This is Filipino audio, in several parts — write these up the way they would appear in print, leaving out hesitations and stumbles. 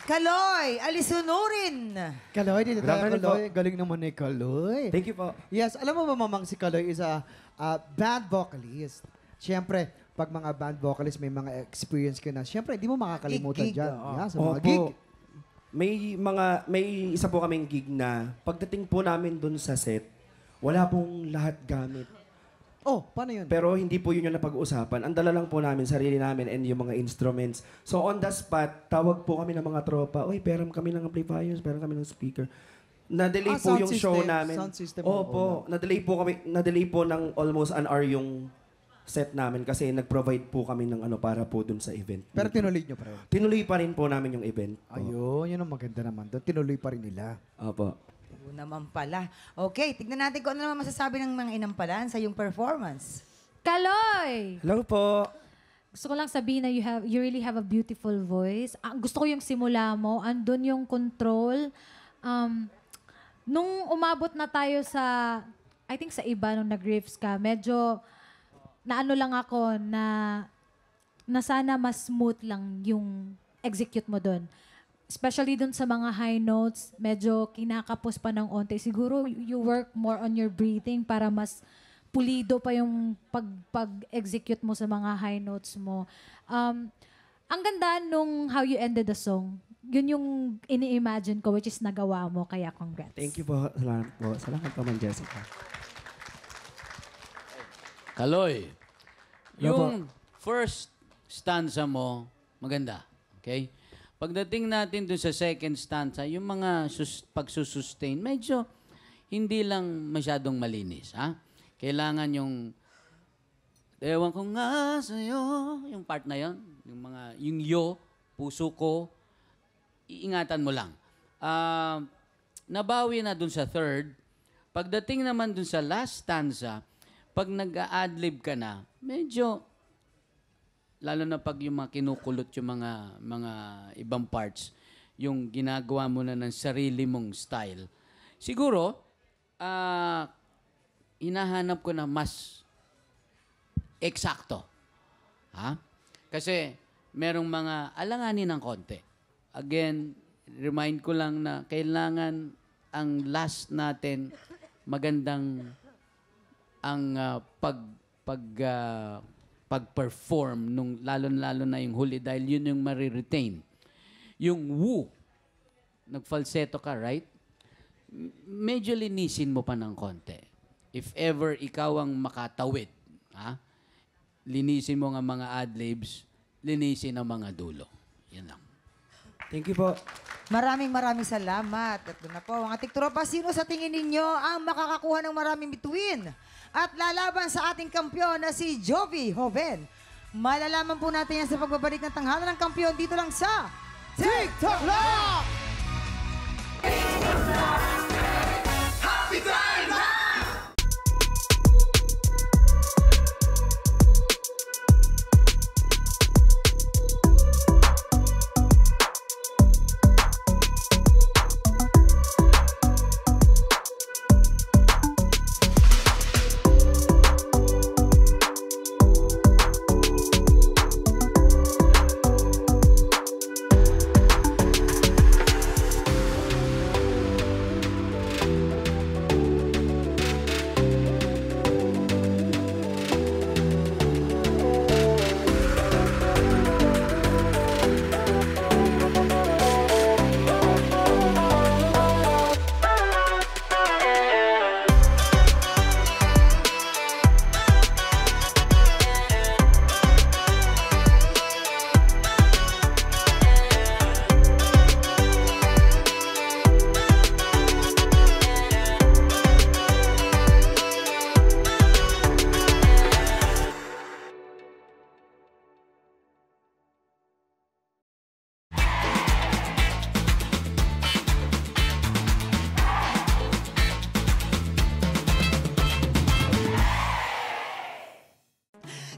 Kaloy, alisunurin. Kaloy, dito tayo, Grabe Kaloy. Galing naman ni Kaloy. Thank you po. Yes, alam mo ba, Mamang, si Kaloy is a band vocalist. Siyempre, pag mga band vocalist, may mga experience ka na. Siyempre, hindi mo makakalimutan Gig, dyan. oo. Yeah, sa mga gig. May isa po kaming gig na pagdating po namin dun sa set, wala pong lahat gamit. Oh, paano yun? Pero hindi po yun yung napag-uusapan. Ang dala lang po namin, sarili namin and yung mga instruments. So on the spot, tawag po kami ng mga tropa, uy, peram kami ng amplifiers, peram kami ng speaker. Na-delay po sound yung show system. namin. Sound system. Opo, na-delay po ng almost an hour yung set namin kasi nag-provide po kami ng ano para po dun sa event. Pero tinuloy nyo pa rin. Tinuloy pa rin po namin yung event. Po. Ayun, yun ang maganda naman doon. Tinuloy pa rin nila. Opo. Oo naman pala. Okay, tignan natin kung ano naman masasabi ng mga inampalan sa iyong performance. Kaloy! Hello po. Gusto ko lang sabihin na you really have a beautiful voice. Gusto ko yung simula mo, andun yung control. Nung umabot na tayo sa, I think sa iba nung nag-riffs ka, medyo naano lang ako na sana mas smooth lang yung execute mo dun. Especially dun sa mga high notes, medyo kinakapos pa ng onte. Siguro you work more on your breathing para mas pulido pa yung pag-execute mo sa mga high notes mo. Ang ganda nung how you ended the song. Yun yung ini-imagine ko, which is nagawa mo. Kaya congrats. Thank you po. Salamat po. Salamat po, Ma'am Jessica. Kaloy, Hello po. yung first stanza mo, maganda. Okay? Pagdating natin dun sa second stanza, yung mga pagsusustain, medyo hindi lang masyadong malinis. Ha? Kailangan yung, ewan ko nga sa'yo, yung part na yon, yung yo, puso ko, iingatan mo lang. Nabawi na dun sa third. Pagdating naman dun sa last stanza, pag nag-a-adlib ka na, medyo, lalo na pag yung mga kinukulot yung mga ibang parts, yung ginagawa mo na ng sarili mong style. Siguro, hinahanap ko na mas eksakto. Ha? Kasi merong mga alanganin ng konti. Again, remind ko lang na kailangan ang last natin magandang ang pag-perform nung lalo na yung huli dahil yun yung mariretain. Yung woo, nag-falsetto ka, right? Medyo linisin mo pa ng konti. If ever ikaw ang makatawid, ha? Linisin mo nga mga adlibs, linisin ang mga dulo. Yan lang. Thank you po. Maraming salamat. At doon na po, mga tiktropa, sino sa tingin ninyo ang makakakuha ng maraming bituin? At lalaban sa ating kampiyon na si Jovi Joven. Malalaman po natin yan sa pagbabalik ng tanghalan ng kampiyon dito lang sa TikTok Lock! Happy time!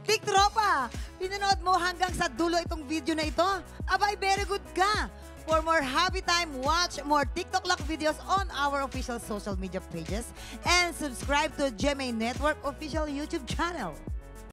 Tiktropa, pinanood mo hanggang sa dulo itong video na ito? Abay, very good ka! For more happy time, watch more TikTok Lock videos on our official social media pages and subscribe to GMA Network official YouTube channel.